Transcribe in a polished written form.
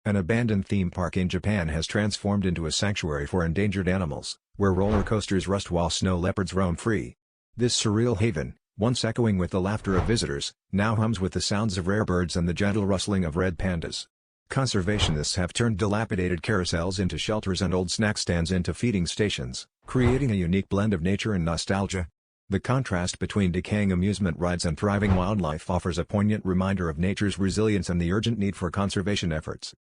An abandoned theme park in Japan has transformed into a sanctuary for endangered animals, where roller coasters rust while snow leopards roam free. This surreal haven, once echoing with the laughter of visitors, now hums with the sounds of rare birds and the gentle rustling of red pandas. Conservationists have turned dilapidated carousels into shelters and old snack stands into feeding stations, creating a unique blend of nature and nostalgia. The contrast between decaying amusement rides and thriving wildlife offers a poignant reminder of nature's resilience and the urgent need for conservation efforts.